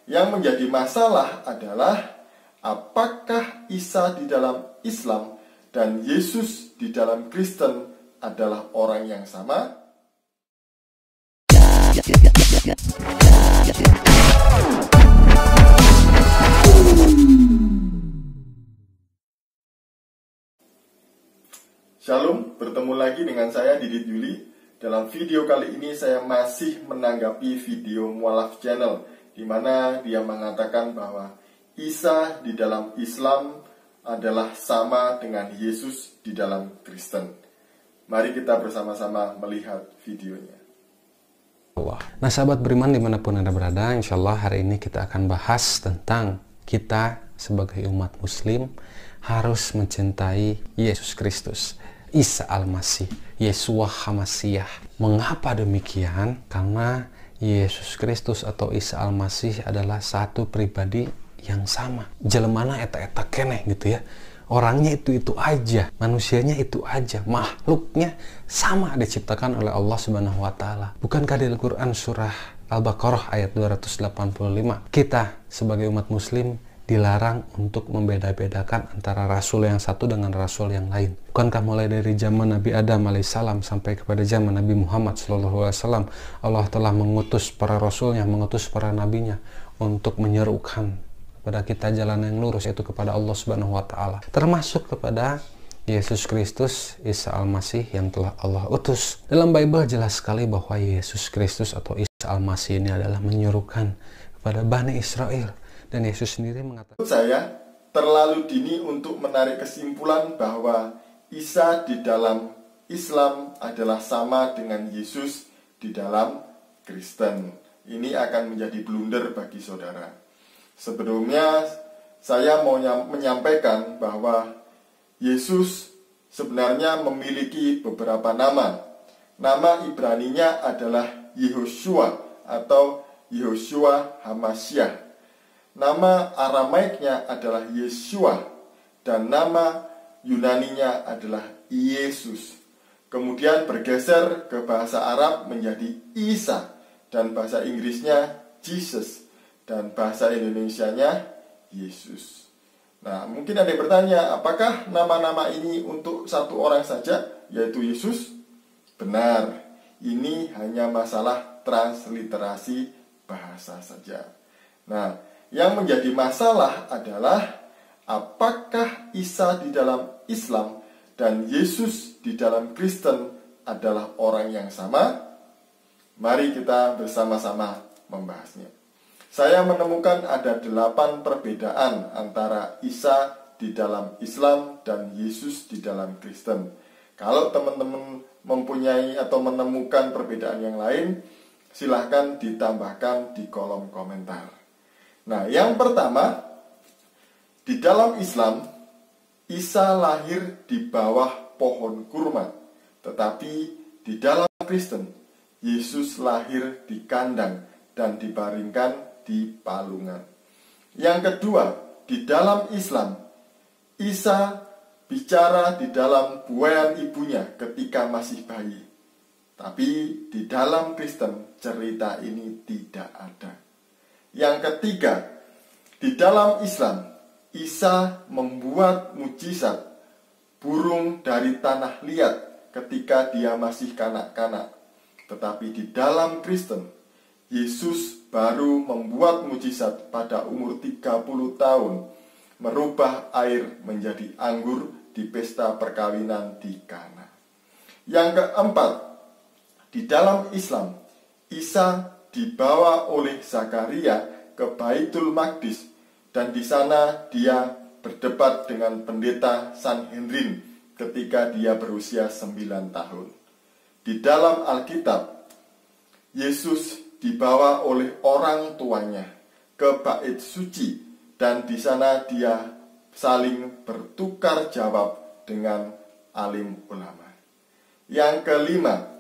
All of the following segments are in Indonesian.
Yang menjadi masalah adalah apakah Isa di dalam Islam dan Yesus di dalam Kristen adalah orang yang sama? Shalom, bertemu lagi dengan saya Didit Yuli. Dalam video kali ini saya masih menanggapi video Mualaf Channel, di mana dia mengatakan bahwa Isa di dalam Islam adalah sama dengan Yesus di dalam Kristen. Mari kita bersama-sama melihat videonya. Nah, sahabat beriman dimanapun Anda berada, insya Allah hari ini kita akan bahas tentang kita sebagai umat muslim harus mencintai Yesus Kristus, Isa Al-Masih, Yeshua HaMashiach. Mengapa demikian? Karena Yesus Kristus atau Isa Al-Masih adalah satu pribadi yang sama. Jelemana eta-eta keneh gitu ya. Orangnya itu aja, manusianya itu aja, makhluknya sama diciptakan oleh Allah Subhanahu wa taala. Bukankah di Al-Qur'an surah Al-Baqarah ayat 285, kita sebagai umat muslim dilarang untuk membeda-bedakan antara rasul yang satu dengan rasul yang lain. Bukankah mulai dari zaman Nabi Adam alaihissalam sampai kepada zaman Nabi Muhammad SAW, Allah telah mengutus para rasulnya, mengutus para nabinya untuk menyerukan kepada kita jalan yang lurus, yaitu kepada Allah Subhanahu wa taala, termasuk kepada Yesus Kristus, Isa Al-Masih yang telah Allah utus. Dalam Bible jelas sekali bahwa Yesus Kristus atau Isa Al-Masih ini adalah menyerukan kepada Bani Israel. Dan Yesus sendiri mengatakan, menurut saya terlalu dini untuk menarik kesimpulan bahwa Isa di dalam Islam adalah sama dengan Yesus di dalam Kristen. Ini akan menjadi blunder bagi saudara. Sebelumnya saya mau menyampaikan bahwa Yesus sebenarnya memiliki beberapa nama. Nama Ibraninya adalah Yehoshua atau Yehoshua HaMashiach. Nama Aramaiknya adalah Yeshua dan nama Yunaninya adalah Yesus. Kemudian bergeser ke bahasa Arab menjadi Isa dan bahasa Inggrisnya Jesus dan bahasa Indonesianya Yesus. Nah, mungkin ada yang bertanya, apakah nama-nama ini untuk satu orang saja, yaitu Yesus? Benar, ini hanya masalah transliterasi bahasa saja. Nah, yang menjadi masalah adalah apakah Isa di dalam Islam dan Yesus di dalam Kristen adalah orang yang sama? Mari kita bersama-sama membahasnya. Saya menemukan ada 8 perbedaan antara Isa di dalam Islam dan Yesus di dalam Kristen. Kalau teman-teman mempunyai atau menemukan perbedaan yang lain, silahkan ditambahkan di kolom komentar. Nah, yang pertama, di dalam Islam, Isa lahir di bawah pohon kurma. Tetapi di dalam Kristen, Yesus lahir di kandang dan dibaringkan di palungan. Yang kedua, di dalam Islam, Isa bicara di dalam buayan ibunya ketika masih bayi. Tapi di dalam Kristen, cerita ini tidak ada. Yang ketiga, di dalam Islam, Isa membuat mujizat burung dari tanah liat ketika dia masih kanak-kanak. Tetapi di dalam Kristen, Yesus baru membuat mujizat pada umur 30 tahun, merubah air menjadi anggur di pesta perkawinan di Kana. Yang keempat, di dalam Islam, Isa dibawa oleh Zakaria ke Baitul Maqdis dan di sana dia berdebat dengan pendeta Sanhedrin ketika dia berusia 9 tahun. Di dalam Alkitab, Yesus dibawa oleh orang tuanya ke bait suci dan di sana dia saling bertukar jawab dengan alim ulama. Yang kelima,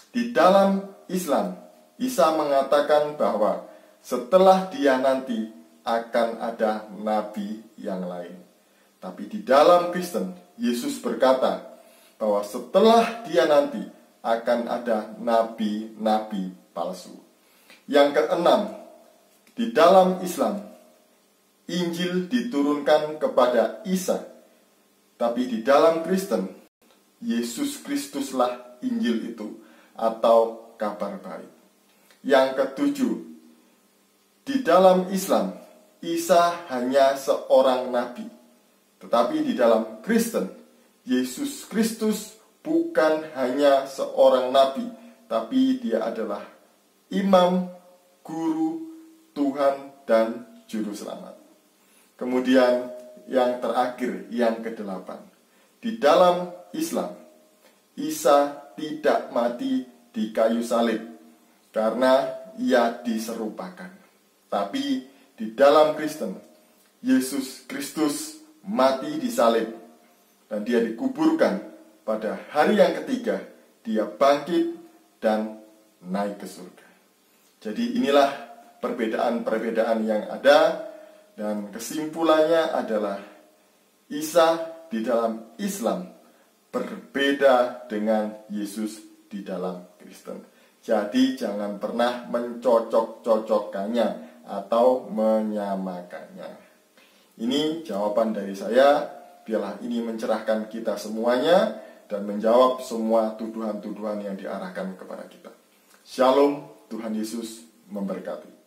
di dalam Islam, Isa mengatakan bahwa setelah dia nanti akan ada nabi yang lain. Tapi di dalam Kristen, Yesus berkata bahwa setelah dia nanti akan ada nabi-nabi palsu. Yang keenam, Di dalam Islam, Injil diturunkan kepada Isa, tapi di dalam Kristen, Yesus Kristuslah Injil itu atau kabar baik. Yang ketujuh, di dalam Islam, Isa hanya seorang nabi. Tetapi di dalam Kristen, Yesus Kristus bukan hanya seorang nabi, tapi dia adalah imam, guru, Tuhan, dan juru selamat. Kemudian yang terakhir, yang kedelapan. Di dalam Islam, Isa tidak mati di kayu salib karena ia diserupakan. Tapi di dalam Kristen, Yesus Kristus mati di salib dan dia dikuburkan. Pada hari yang ketiga, dia bangkit dan naik ke surga. Jadi inilah perbedaan-perbedaan yang ada, dan kesimpulannya adalah Isa di dalam Islam berbeda dengan Yesus di dalam Kristen. Jadi jangan pernah mencocok-cocokkannya atau menyamakannya. Ini jawaban dari saya. Biarlah ini mencerahkan kita semuanya dan menjawab semua tuduhan-tuduhan yang diarahkan kepada kita. Shalom, Tuhan Yesus memberkati.